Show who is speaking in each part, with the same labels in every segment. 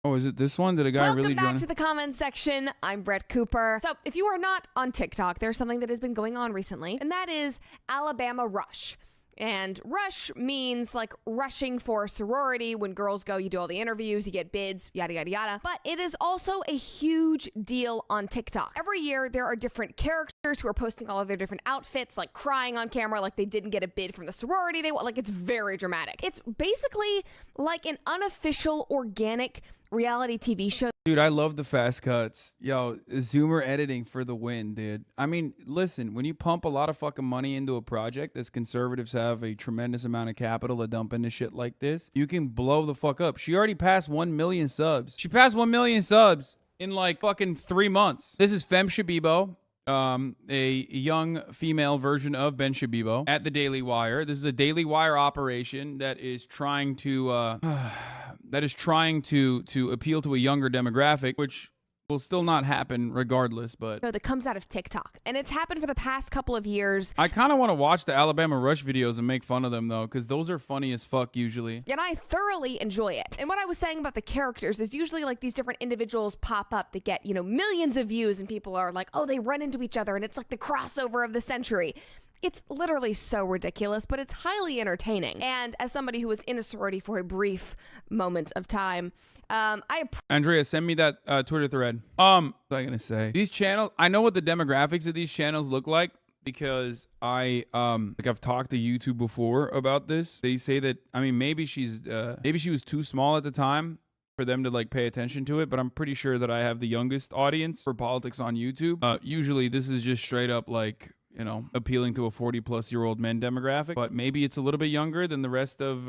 Speaker 1: Oh, is it this one? Did a guy really join?
Speaker 2: Welcome back to the comments section. I'm Brett Cooper. So if you are not on TikTok, there's something that has been going on recently, and that is Alabama Rush. And rush means like rushing for a sorority. When girls go, you do all the interviews, you get bids, yada, yada, yada. But it is also a huge deal on TikTok. Every year, there are different characters who are posting all of their different outfits, like crying on camera, like they didn't get a bid from the sorority they want. Like, it's very dramatic. It's basically like an unofficial, organic reality TV show.
Speaker 1: Dude, I love the fast cuts. Yo, Zoomer editing for the win, dude. I mean, listen, when you pump a lot of fucking money into a project, as conservatives have a tremendous amount of capital to dump into shit like this, you can blow the fuck up. She already passed 1 million subs. She passed 1 million subs in like fucking 3 months. This is Femme Shabibo. A young female version of Ben Shabibo at the Daily Wire. This is a Daily Wire operation that is trying to appeal to a younger demographic, which will still not happen regardless, but
Speaker 2: That comes out of TikTok. And it's happened for the past couple of years.
Speaker 1: I kind of want to watch the Alabama Rush videos and make fun of them though, because those are funny as fuck usually.
Speaker 2: And I thoroughly enjoy it. And what I was saying about the characters, there's usually like these different individuals pop up that get, millions of views, and people are like, oh, they run into each other and it's like the crossover of the century. It's literally so ridiculous, but it's highly entertaining. And as somebody who was in a sorority for a brief moment of time,
Speaker 1: Andrea, send me that Twitter thread. What was I gonna say? These channels, I know what the demographics of these channels look like because I've talked to YouTube before about this. They say that, I mean, maybe she was too small at the time for them to like pay attention to it, but I'm pretty sure that I have the youngest audience for politics on YouTube. Usually this is just straight up like, appealing to a 40-plus-year-old men demographic, but maybe it's a little bit younger than the rest of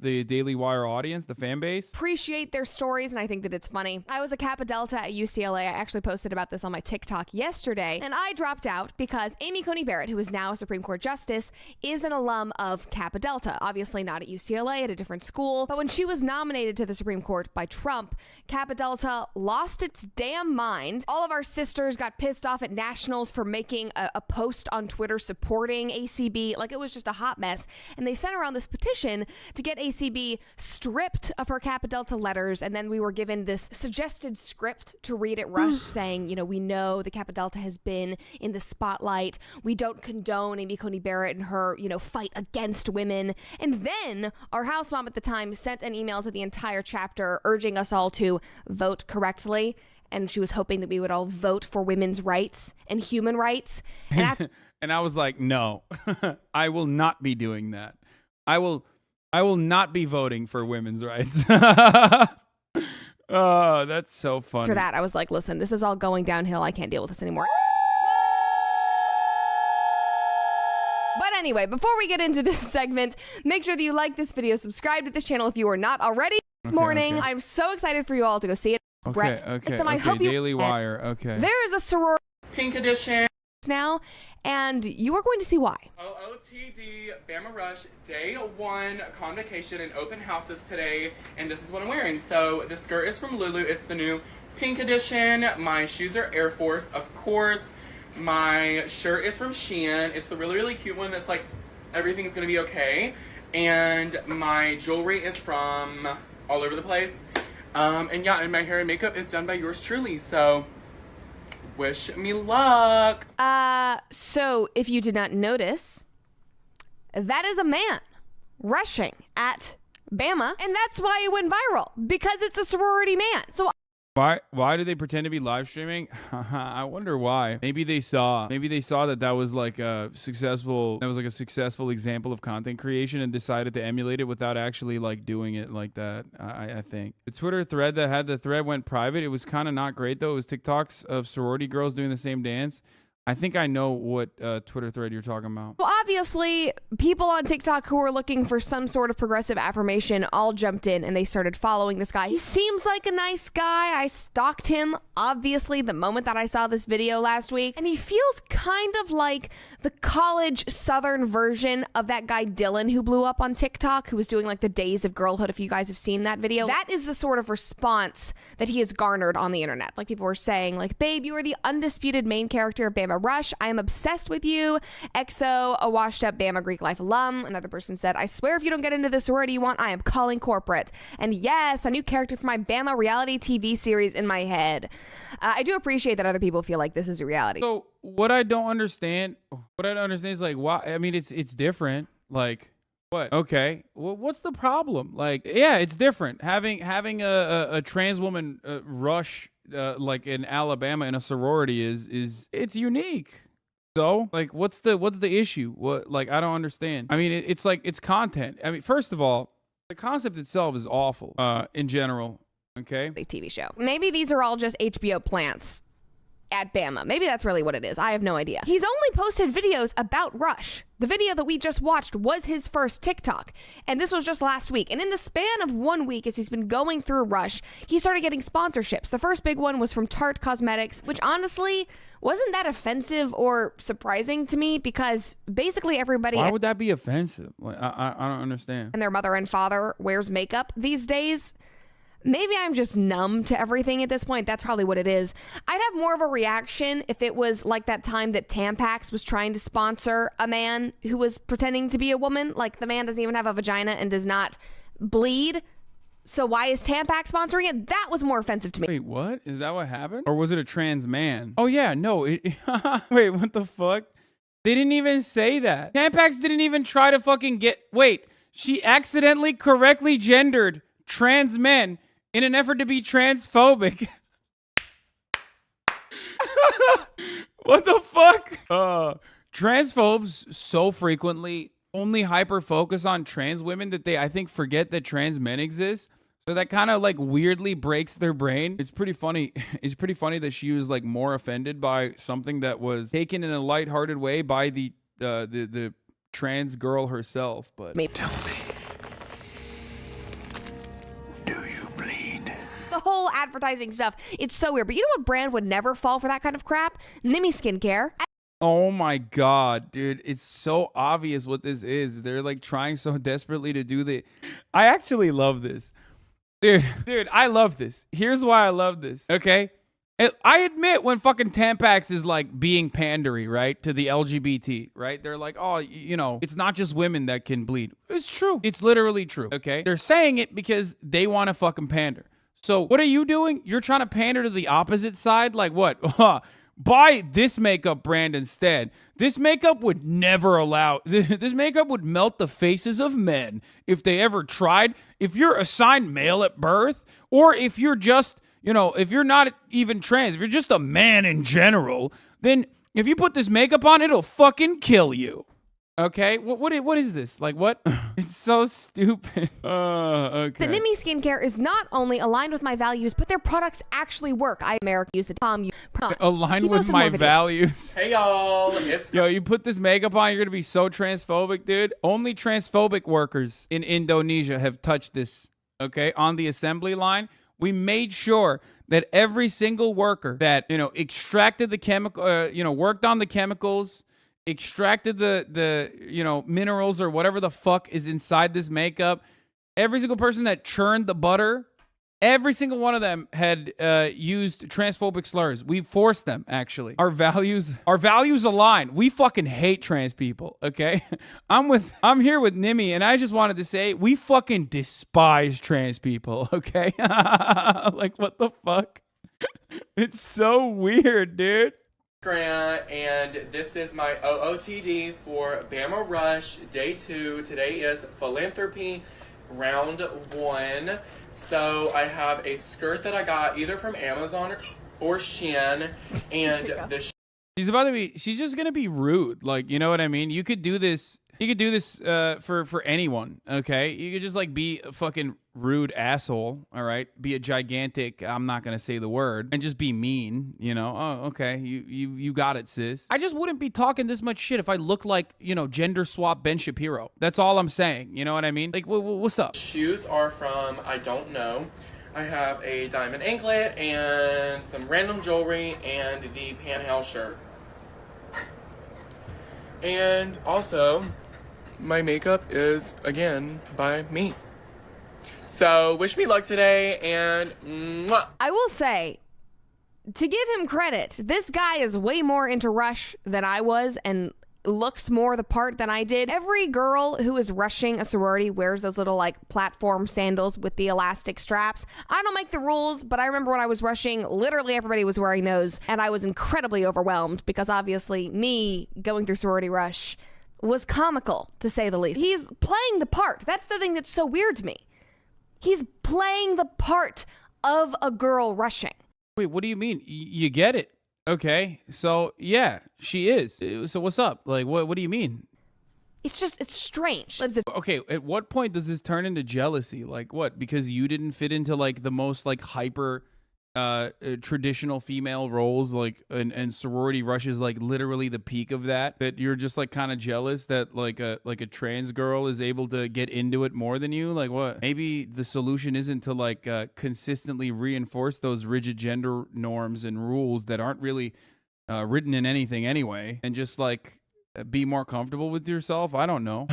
Speaker 1: the Daily Wire audience, the fan base.
Speaker 2: Appreciate their stories, and I think that it's funny. I was a Kappa Delta at UCLA. I actually posted about this on my TikTok yesterday, and I dropped out because Amy Coney Barrett, who is now a Supreme Court Justice, is an alum of Kappa Delta. Obviously not at UCLA, at a different school, but when she was nominated to the Supreme Court by Trump, Kappa Delta lost its damn mind. All of our sisters got pissed off at national for making a post on Twitter supporting ACB. Like, it was just a hot mess. And they sent around this petition to get ACB stripped of her Kappa Delta letters. And then we were given this suggested script to read at Rush saying, we know the Kappa Delta has been in the spotlight. We don't condone Amy Coney Barrett and her, fight against women. And then our house mom at the time sent an email to the entire chapter urging us all to vote correctly. And she was hoping that we would all vote for women's rights and human rights. And,
Speaker 1: and I was like, no, I will not be doing that. I will not be voting for women's rights. Oh, that's so funny.
Speaker 2: After that, I was like, listen, this is all going downhill. I can't deal with this anymore. But anyway, before we get into this segment, make sure that you like this video, subscribe to this channel if you are not already. This morning, I'm so excited for you all to go see it. Brett, I hope
Speaker 1: Daily Wire, okay.
Speaker 2: There is a sorority
Speaker 3: Pink Edition
Speaker 2: now, and you are going to see why.
Speaker 3: OOTD Bama Rush Day 1 convocation and open houses today, and this is what I'm wearing. So the skirt is from Lulu. It's the new Pink Edition. My shoes are Air Force, of course. My shirt is from Shein. It's the really, really cute one that's like, everything's gonna be okay. And my jewelry is from all over the place. And my hair and makeup is done by yours truly, so wish me luck.
Speaker 2: So if you did not notice, that is a man rushing at Bama, and that's why it went viral, because it's a sorority man. So
Speaker 1: why do they pretend to be live streaming? I wonder why. Maybe they saw that was like a successful example of content creation and decided to emulate it without actually like doing it like that. I think the Twitter thread that had the thread went private. It was kind of not great though. It was TikToks of sorority girls doing the same dance. I think I know what Twitter thread you're talking about.
Speaker 2: Well, obviously, people on TikTok who were looking for some sort of progressive affirmation all jumped in and they started following this guy. He seems like a nice guy. I stalked him, obviously, the moment that I saw this video last week. And he feels kind of like the college Southern version of that guy Dylan who blew up on TikTok, who was doing like the Days of Girlhood, if you guys have seen that video. That is the sort of response that he has garnered on the internet. Like, people were saying, like, babe, you are the undisputed main character of Bama Bama Rush. I am obsessed with you. EXO, a washed up Bama Greek life alum. Another person said, I swear if you don't get into the sorority you want, I am calling corporate. And yes, a new character for my Bama reality TV series in my head. I do appreciate that other people feel like this is a reality.
Speaker 1: So what I don't understand is like, why? I mean, it's different. Like, what? Okay. Well, what's the problem? Like, yeah, it's different. Having a trans woman rush like in Alabama in a sorority is it's unique. So, like, what's the issue? What, like, I don't understand. I mean, it's like, it's content. I mean, first of all, the concept itself is awful in general. Okay.
Speaker 2: TV show. Maybe these are all just HBO plants at Bama. Maybe that's really what it is. I have no idea. He's only posted videos about Rush. The video that we just watched was his first TikTok, and this was just last week. And in the span of 1 week, as he's been going through Rush, he started getting sponsorships. The first big one was from Tarte Cosmetics, which honestly wasn't that offensive or surprising to me, because basically everybody—
Speaker 1: Why would that be offensive? Like, I don't understand.
Speaker 2: And their mother and father wears makeup these days. Maybe I'm just numb to everything at this point. That's probably what it is. I'd have more of a reaction if it was like that time that Tampax was trying to sponsor a man who was pretending to be a woman. Like, the man doesn't even have a vagina and does not bleed. So why is Tampax sponsoring it? That was more offensive to me.
Speaker 1: Wait, what? Is that what happened? Or was it a trans man? Oh, yeah, no. Wait, what the fuck? They didn't even say that. Tampax didn't even try to fucking get— Wait, she accidentally correctly gendered trans men in an effort to be transphobic. What the fuck? Transphobes so frequently only hyper focus on trans women that they, I think, forget that trans men exist. So that kind of like weirdly breaks their brain. It's pretty funny. It's pretty funny that she was like more offended by something that was taken in a lighthearted way by the trans girl herself. But
Speaker 4: Tell me.
Speaker 2: The whole advertising stuff, it's so weird. But you know what brand would never fall for that kind of crap? Nimi Skincare.
Speaker 1: oh my God, dude. It's so obvious what this is. They're like trying so desperately to do the— I actually love this. Dude, I love this. Here's why I love this. Okay. I admit when fucking Tampax is like being pandery, right, to the LGBT, right? They're like, oh, you know, it's not just women that can bleed. It's true. It's literally true. Okay. They're saying it because they want to fucking pander. So what are you doing? You're trying to pander to the opposite side? Like what? Buy this makeup brand instead. This makeup would never allow— this makeup would melt the faces of men if they ever tried. If you're assigned male at birth, or if you're just, you know, if you're not even trans, if you're just a man in general, then if you put this makeup on, it'll fucking kill you. Okay, what is this? Like, what? It's so stupid. Okay.
Speaker 2: The Nimi Skincare is not only aligned with my values, but their products actually work. America use the
Speaker 1: aligned with my values.
Speaker 3: Hey y'all, it's
Speaker 1: Yo, you put this makeup on, you're gonna be so transphobic, dude. Only transphobic workers in Indonesia have touched this. Okay, on the assembly line, we made sure that every single worker that, you know, extracted the chemical, you know, worked on the chemicals, extracted the you know, minerals or whatever the fuck is inside this makeup, every single person that churned the butter, every single one of them had used transphobic slurs. We forced them, actually. Our values align. We fucking hate trans people, okay? I'm here with Nimi, and I just wanted to say we fucking despise trans people, okay? Like, what the fuck? It's so weird, dude.
Speaker 3: Grant, and this is my OOTD for Bama Rush Day 2. Today is Philanthropy Round 1. So I have a skirt that I got either from Amazon or Shein, and the
Speaker 1: She's just gonna be rude. Like, you know what I mean? You could do this for anyone, okay? You could just like be a fucking rude asshole, all right? Be a gigantic— I'm not gonna say the word— and just be mean, you know? Oh, okay, you got it, sis. I just wouldn't be talking this much shit if I looked like, you know, gender swap Ben Shapiro. That's all I'm saying. You know what I mean? Like, what's up?
Speaker 3: shoes are from I don't know. I have a diamond anklet and some random jewelry and the Panhale shirt. And also, my makeup is, again, by me. So, wish me luck today, and mwah.
Speaker 2: I will say, to give him credit, this guy is way more into Rush than I was and looks more the part than I did. Every girl who is rushing a sorority wears those little like platform sandals with the elastic straps. I don't make the rules, but I remember when I was rushing, literally everybody was wearing those, and I was incredibly overwhelmed because obviously me going through sorority rush was comical, to say the least. He's playing the part. That's the thing that's so weird to me. He's playing the part of a girl rushing.
Speaker 1: Wait, what do you mean? You get it. Okay, so yeah, she is. So what's up? Like, what do you mean?
Speaker 2: It's strange.
Speaker 1: Okay, at what point does this turn into jealousy? Like what? Because you didn't fit into like the most like hyper traditional female roles, like and sorority rush is like literally the peak of that you're just like kind of jealous that like a trans girl is able to get into it more than you. Like what? Maybe the solution isn't to like consistently reinforce those rigid gender norms and rules that aren't really written in anything anyway, and just like be more comfortable with yourself. I don't know.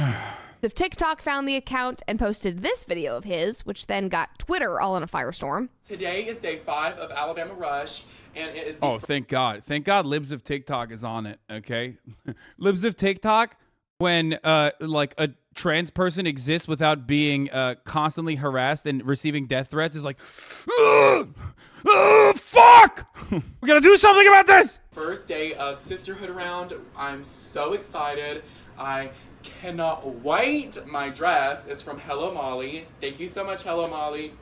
Speaker 2: The TikTok found the account and posted this video of his, which then got Twitter all in a firestorm.
Speaker 3: Today is day 5 of Alabama Rush, and it is the
Speaker 1: Thank God. Thank God Libs of TikTok is on it, okay? Libs of TikTok, when like a trans person exists without being constantly harassed and receiving death threats, is like, fuck! We gotta do something about this!
Speaker 3: first day of Sisterhood Round. I'm so excited. I cannot wait. My dress is from Hello Molly. Thank you so much, Hello Molly.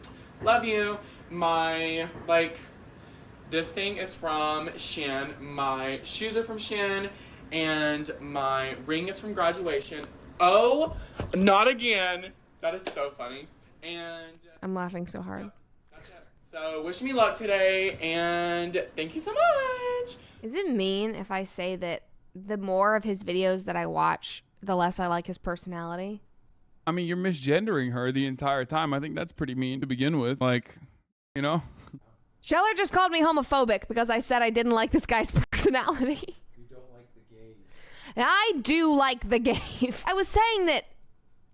Speaker 3: Love you. My, this thing is from Shin. My shoes are from Shin. And my ring is from Graduation. Oh, not again. That is so funny. And
Speaker 2: I'm laughing so hard.
Speaker 3: that's it. So wish me luck today, and thank you so much.
Speaker 2: Is it mean if I say that the more of his videos that I watch, the less I like his personality?
Speaker 1: I mean, you're misgendering her the entire time. I think that's pretty mean to begin with. Like, you know?
Speaker 2: Scheller just called me homophobic because I said I didn't like this guy's personality.
Speaker 4: You don't like the gays.
Speaker 2: I do like the gays. I was saying that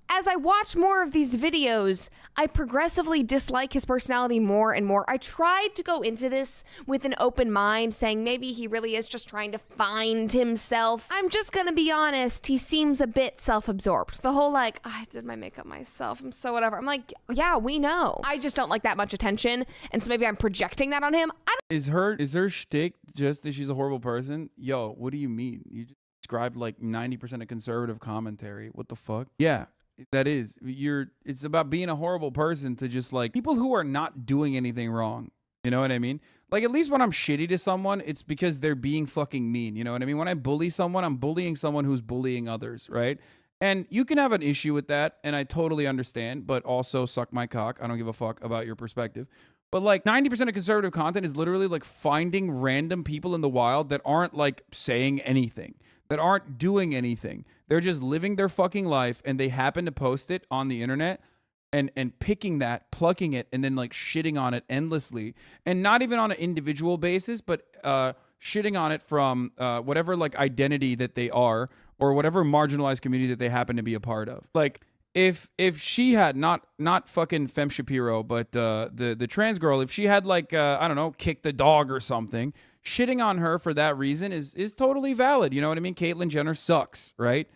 Speaker 2: as I watch more of these videos, I progressively dislike his personality more and more. I tried to go into this with an open mind, saying maybe he really is just trying to find himself. I'm just gonna be honest, he seems a bit self-absorbed. The whole I did my makeup myself, I'm so whatever. I'm like, yeah, we know. I just don't like that much attention, and so maybe I'm projecting that on him.
Speaker 1: Is her shtick just that she's a horrible person? Yo, what do you mean? You just described like 90% of conservative commentary. What the fuck? Yeah. That is, it's about being a horrible person to just like people who are not doing anything wrong. You know what I mean? Like, at least when I'm shitty to someone, it's because they're being fucking mean. You know what I mean? When I bully someone, I'm bullying someone who's bullying others, right? And you can have an issue with that, and I totally understand, but also suck my cock. I don't give a fuck about your perspective. But like 90% of conservative content is literally like finding random people in the wild that aren't like saying anything, that aren't doing anything. They're just living their fucking life, and they happen to post it on the internet and picking that, plucking it, and then like shitting on it endlessly. And not even on an individual basis, but shitting on it from whatever like identity that they are, or whatever marginalized community that they happen to be a part of. Like, if she had not fucking Femme Shapiro, but the trans girl, if she had like I don't know, kicked a dog or something, shitting on her for that reason is totally valid. You know what I mean? Caitlyn Jenner sucks, right?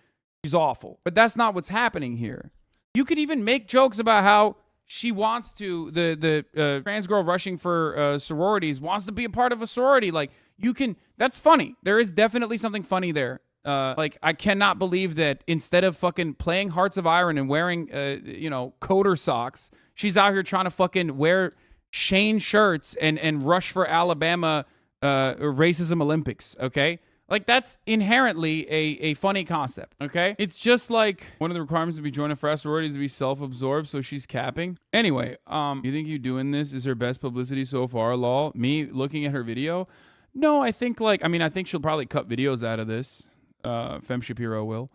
Speaker 1: She's awful. But that's not what's happening here. You could even make jokes about how she wants to, the trans girl rushing for sororities wants to be a part of a sorority. Like, you can, that's funny. There is definitely something funny there. Like, I cannot believe that instead of fucking playing Hearts of Iron and wearing, coder socks, she's out here trying to fucking wear Shane shirts and rush for Alabama racism Olympics, okay? Like, that's inherently a funny concept, okay? It's just like one of the requirements to be joined a frat sorority is to be self-absorbed, so she's capping. Anyway, you think you doing this is her best publicity so far, lol? Me looking at her video? No, I think I think she'll probably cut videos out of this. Femme Shapiro will.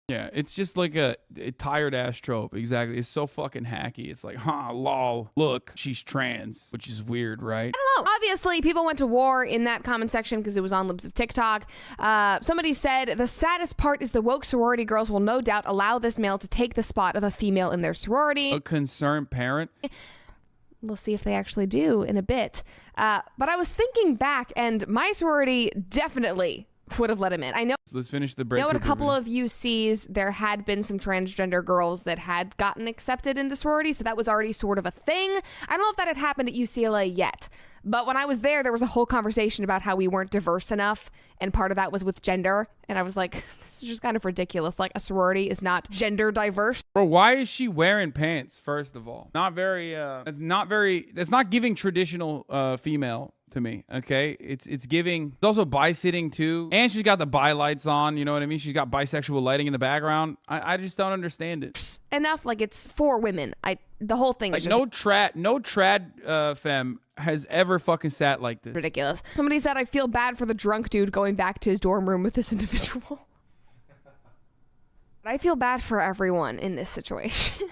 Speaker 1: Yeah, it's just like a tired ass trope. Exactly. It's so fucking hacky. It's like, lol, look, she's trans, which is weird, right?
Speaker 2: I don't know. Obviously, people went to war in that comment section because it was on Libs of TikTok. Somebody said, the saddest part is the woke sorority girls will no doubt allow this male to take the spot of a female in their sorority.
Speaker 1: A concerned parent?
Speaker 2: We'll see if they actually do in a bit. But I was thinking back, and my sorority definitely would have let him in. I know.
Speaker 1: Let's finish the break.
Speaker 2: At a couple of UCs, there had been some transgender girls that had gotten accepted into sorority, so that was already sort of a thing. I don't know if that had happened at UCLA yet, but when I was there was a whole conversation about how we weren't diverse enough, and part of that was with gender, and I was like, this is just kind of ridiculous. Like, a sorority is not gender diverse.
Speaker 1: Bro, why is she wearing pants, first of all? That's not giving traditional female to me, okay? It's giving. It's also bi-sitting too, and she's got the bi lights on, you know what I mean? She's got bisexual lighting in the background. I just don't understand it.
Speaker 2: Enough, like, it's for women. The whole thing is
Speaker 1: just no trad femme has ever fucking sat like this.
Speaker 2: Ridiculous. Somebody said, I feel bad for the drunk dude going back to his dorm room with this individual. I feel bad for everyone in this situation.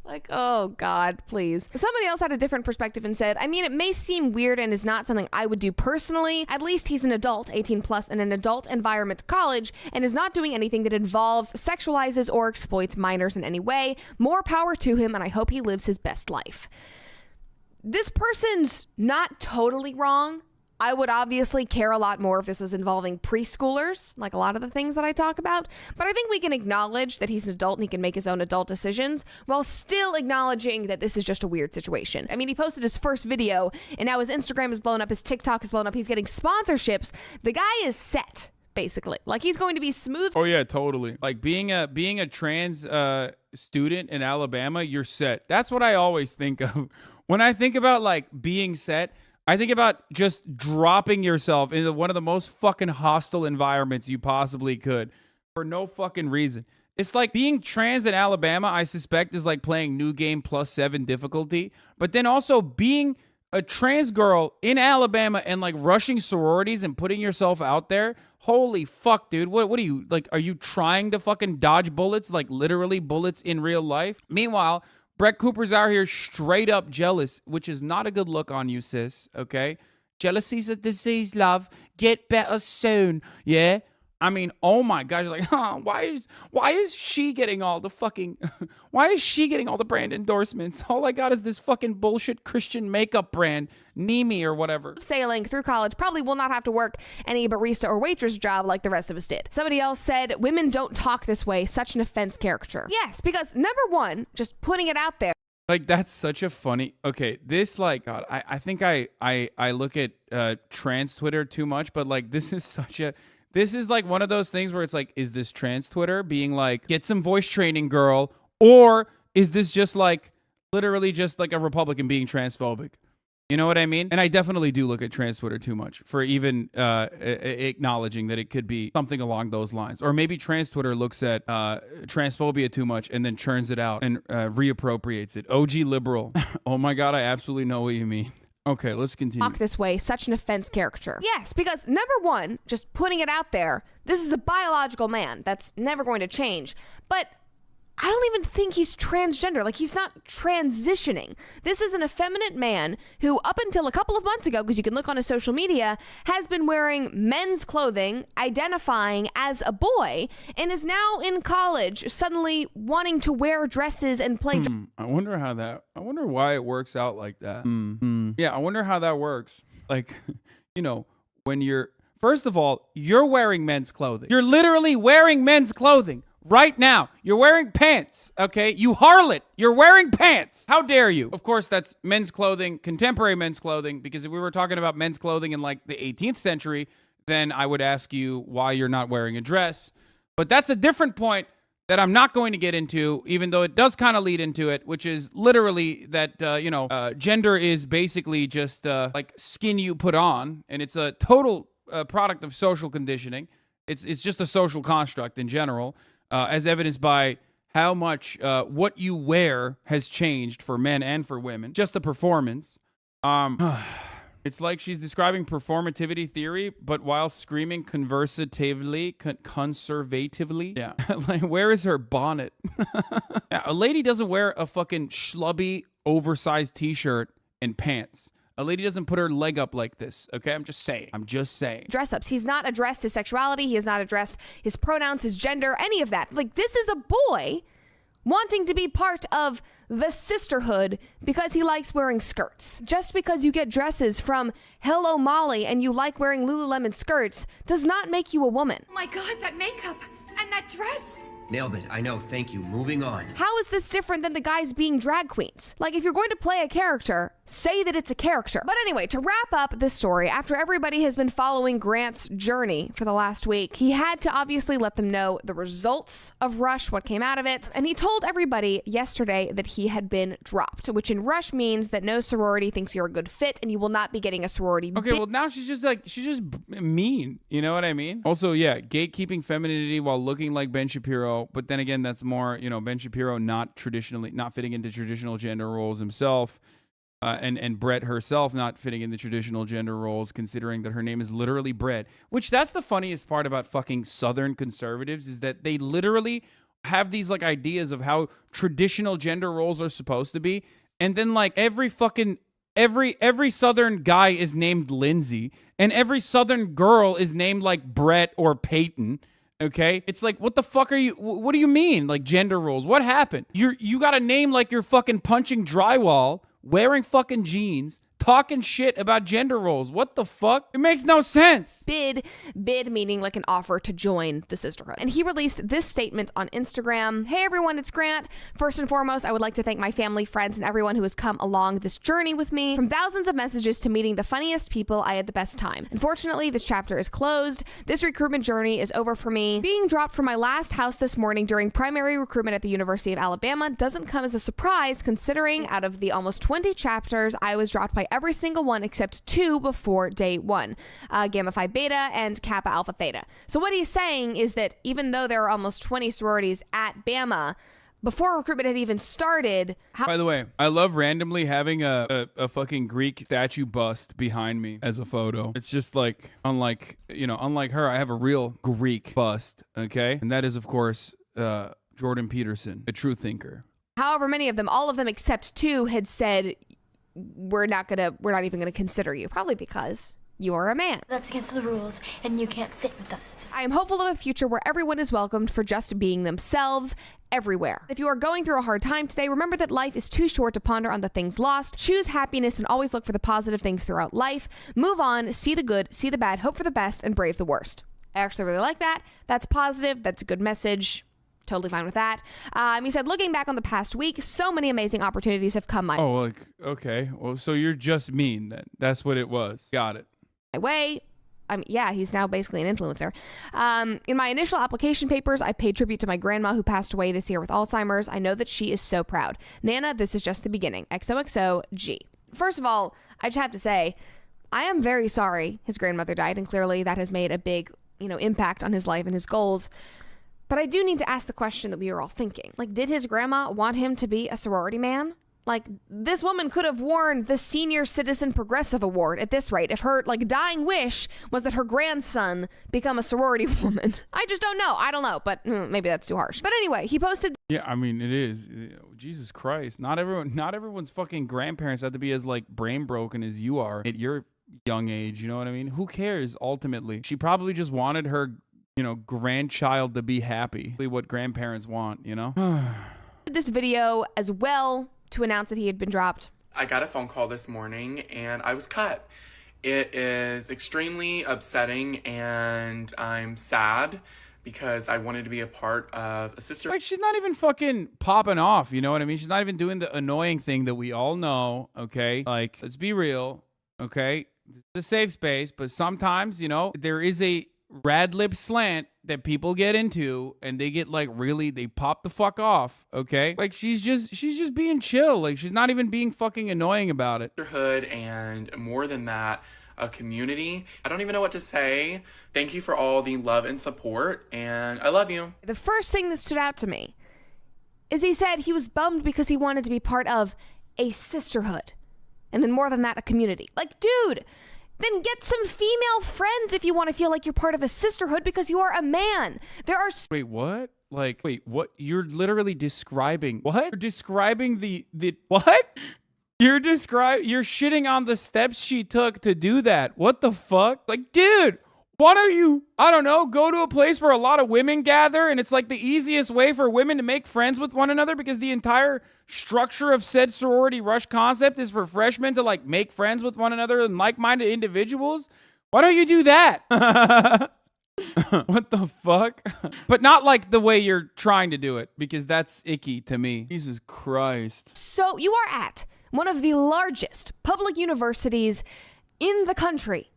Speaker 2: Like, oh God, please. Somebody else had a different perspective and said, I mean, it may seem weird and is not something I would do personally. At least he's an adult, 18 plus, in an adult environment college, and is not doing anything that involves, sexualizes, or exploits minors in any way. More power to him, and I hope he lives his best life. This person's not totally wrong. I would obviously care a lot more if this was involving preschoolers, like a lot of the things that I talk about. But I think we can acknowledge that he's an adult and he can make his own adult decisions while still acknowledging that this is just a weird situation. I mean, he posted his first video and now his Instagram is blown up, his TikTok is blown up, he's getting sponsorships. The guy is set, basically. Like, he's going to be smooth.
Speaker 1: Oh yeah, totally. Like, being a trans student in Alabama, you're set. That's what I always think of. When I think about, like, being set, I think about just dropping yourself into one of the most fucking hostile environments you possibly could for no fucking reason. It's like being trans in Alabama, I suspect, is like playing New Game +7 difficulty. But then also being a trans girl in Alabama and like rushing sororities and putting yourself out there. Holy fuck, dude. What are you, like, are you trying to fucking dodge bullets? Like, literally bullets in real life? Meanwhile, Brett Cooper's out here straight up jealous, which is not a good look on you, sis, okay? Jealousy's a disease, love. Get better soon, yeah? I mean, oh my gosh, like, why is she getting all the fucking, why is she getting all the brand endorsements? All I got is this fucking bullshit Christian makeup brand, Nimi or whatever.
Speaker 2: Sailing through college, probably will not have to work any barista or waitress job like the rest of us did. Somebody else said, women don't talk this way, such an offense caricature. Yes, because number one, just putting it out there.
Speaker 1: Like, that's such a funny, okay, this, like, God, I think I look at trans Twitter too much, but like, this is like one of those things where it's like, is this trans Twitter being like, get some voice training, girl? Or is this just like, literally just like a Republican being transphobic? You know what I mean? And I definitely do look at trans Twitter too much for even acknowledging that it could be something along those lines. Or maybe trans Twitter looks at transphobia too much and then churns it out and reappropriates it. OG liberal. Oh my God, I absolutely know what you mean. Okay, let's continue.
Speaker 2: Talk this way, such an offense caricature. Yes, because number one, just putting it out there, this is a biological man. That's never going to change. But I don't even think he's transgender. Like, he's not transitioning. This is an effeminate man who, up until a couple of months ago, because you can look on his social media, has been wearing men's clothing, identifying as a boy, and is now in college, suddenly wanting to wear dresses and play.
Speaker 1: I wonder why it works out like that. Yeah, I wonder how that works. Like, you know, when first of all, you're wearing men's clothing. You're literally wearing men's clothing. Right now, you're wearing pants, okay? You harlot, you're wearing pants. How dare you? Of course, that's men's clothing, contemporary men's clothing, because if we were talking about men's clothing in like the 18th century, then I would ask you why you're not wearing a dress. But that's a different point that I'm not going to get into, even though it does kind of lead into it, which is literally that, gender is basically just like skin you put on, and it's a total product of social conditioning. It's just a social construct in general. As evidenced by how much what you wear has changed for men and for women. Just the performance. It's like she's describing performativity theory, but while screaming conservatively. Yeah. Like, where is her bonnet? Yeah, a lady doesn't wear a fucking schlubby, oversized t-shirt and pants. A lady doesn't put her leg up like this, okay? I'm just saying.
Speaker 2: Dress ups. He's not addressed his sexuality. He has not addressed his pronouns, his gender, any of that. Like, this is a boy wanting to be part of the sisterhood because he likes wearing skirts. Just because you get dresses from Hello Molly and you like wearing Lululemon skirts does not make you a woman.
Speaker 4: Oh my god, that makeup and that dress.
Speaker 5: Nailed it. I know. Thank you. Moving on.
Speaker 2: How is this different than the guys being drag queens? Like, if you're going to play a character, say that it's a character. But anyway, to wrap up this story, after everybody has been following Grant's journey for the last week, he had to obviously let them know the results of Rush, what came out of it. And he told everybody yesterday that he had been dropped, which in Rush means that no sorority thinks you're a good fit and you will not be getting a sorority.
Speaker 1: Okay, well, now she's just mean. You know what I mean? Also, yeah, gatekeeping femininity while looking like Ben Shapiro. But then again, that's more, Ben Shapiro not fitting into traditional gender roles himself. And Brett herself not fitting in the traditional gender roles, considering that her name is literally Brett. Which, that's the funniest part about fucking Southern conservatives, is that they literally have these like ideas of how traditional gender roles are supposed to be, and then like every Southern guy is named Lindsay, and every Southern girl is named like Brett or Peyton. Okay, it's like, what the fuck are you? What do you mean, like gender roles? What happened? You got a name like you're fucking punching drywall, wearing fucking jeans, talking shit about gender roles. What the fuck? It makes no sense.
Speaker 2: Bid meaning like an offer to join the sisterhood. And he released this statement on Instagram. Hey everyone, it's Grant. First and foremost, I would like to thank my family, friends, and everyone who has come along this journey with me. From thousands of messages to meeting the funniest people, I had the best time. Unfortunately, this chapter is closed. This recruitment journey is over for me. Being dropped from my last house this morning during primary recruitment at the University of Alabama doesn't come as a surprise, considering out of the almost 20 chapters, I was dropped by every single one except 2 before day 1, Gamma Phi Beta and Kappa Alpha Theta. So what he's saying is that even though there are almost 20 sororities at Bama, before recruitment had even started...
Speaker 1: By the way, I love randomly having a fucking Greek statue bust behind me as a photo. It's just like, unlike her, I have a real Greek bust, okay? And that is, of course, Jordan Peterson, a true thinker.
Speaker 2: However many of them, all of them except 2, had said, we're not even gonna consider you, probably because you are a man.
Speaker 4: That's against the rules, and you can't sit with us.
Speaker 2: I am hopeful of a future where everyone is welcomed for just being themselves everywhere. If you are going through a hard time today, remember that life is too short to ponder on the things lost. Choose happiness and always look for the positive things throughout life. Move on, see the good, see the bad, hope for the best, and brave the worst. I actually really like that. That's positive. That's a good message. Totally fine with that. He said, looking back on the past week, so many amazing opportunities have come my
Speaker 1: okay. Well, so you're just mean then. That's what it was. Got it.
Speaker 2: way. Yeah, he's now basically an influencer. In my initial application papers, I paid tribute to my grandma who passed away this year with Alzheimer's. I know that she is so proud. Nana, this is just the beginning. XOXO G. First of all, I just have to say, I am very sorry his grandmother died, and clearly that has made a big, impact on his life and his goals. But I do need to ask the question that we were all thinking. Like, did his grandma want him to be a sorority man? Like, this woman could have won the Senior Citizen Progressive Award at this rate if her, dying wish was that her grandson become a sorority woman. I just don't know. I don't know, but maybe that's too harsh. But anyway, he posted...
Speaker 1: Yeah, I mean, it is. Jesus Christ. Not everyone's fucking grandparents have to be as, brain broken as you are at your young age, you know what I mean? Who cares, ultimately? She probably just wanted her... grandchild to be happy. What grandparents want,
Speaker 2: This video as well to announce that he had been dropped.
Speaker 3: I got a phone call this morning and I was cut. It is extremely upsetting and I'm sad because I wanted to be a part of a sister.
Speaker 1: She's not even fucking popping off, you know what I mean? She's not even doing the annoying thing that we all know, okay? Let's be real, okay? It's a safe space, but sometimes, there is a rad lip slant that people get into and they get they pop the fuck off, okay? She's just being chill. She's not even being fucking annoying about it.
Speaker 3: Sisterhood, and more than that, a community. I don't even know what to say. Thank you for all the love and support, and I love you.
Speaker 2: The first thing that stood out to me is he said he was bummed because he wanted to be part of a sisterhood. And then more than that, a community. Dude, then get some female friends if you want to feel like you're part of a sisterhood because you are a man. There are...
Speaker 1: Wait, what? Wait, what? You're literally describing... What? You're describing the... What? You're shitting on the steps she took to do that. What the fuck? Dude, Why don't you, I don't know, go to a place where a lot of women gather and it's like the easiest way for women to make friends with one another because the entire structure of said sorority rush concept is for freshmen to like make friends with one another and like-minded individuals? Why don't you do that? What the fuck? But not like the way you're trying to do it because that's icky to me. Jesus Christ.
Speaker 2: So you are at one of the largest public universities in the country.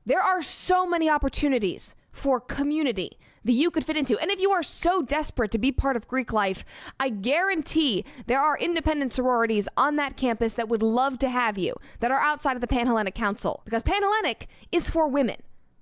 Speaker 2: There are so many opportunities for community that you could fit into. And if you are so desperate to be part of Greek life, I guarantee there are independent sororities on that campus that would love to have you, that are outside of the Panhellenic Council. Because Panhellenic is for women.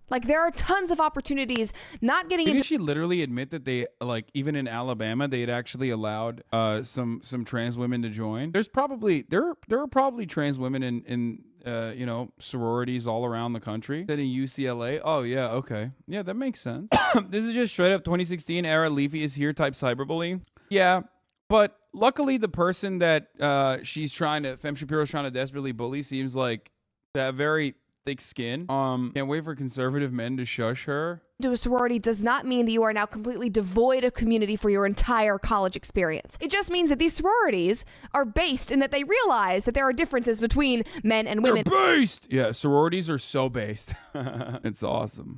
Speaker 2: Like, there are tons of opportunities not getting
Speaker 1: Didn't
Speaker 2: into...
Speaker 1: she literally admit that they, like, even in Alabama, they had actually allowed some trans women to join? There's probably, there are probably trans women in you know, sororities all around the country. That in UCLA, oh yeah, okay. Yeah, that makes sense. This is just straight up 2016 era Leafy is here type cyberbullying. Yeah, but luckily the person that Femme Shapiro's trying to desperately bully seems like that very thick skin. Can't wait for conservative men to shush her.
Speaker 2: To a sorority does not mean that you are now completely devoid of community for your entire college experience. It just means that these sororities are based in that they realize that there are differences between men and women.
Speaker 1: They're based! Yeah, sororities are so based. It's awesome.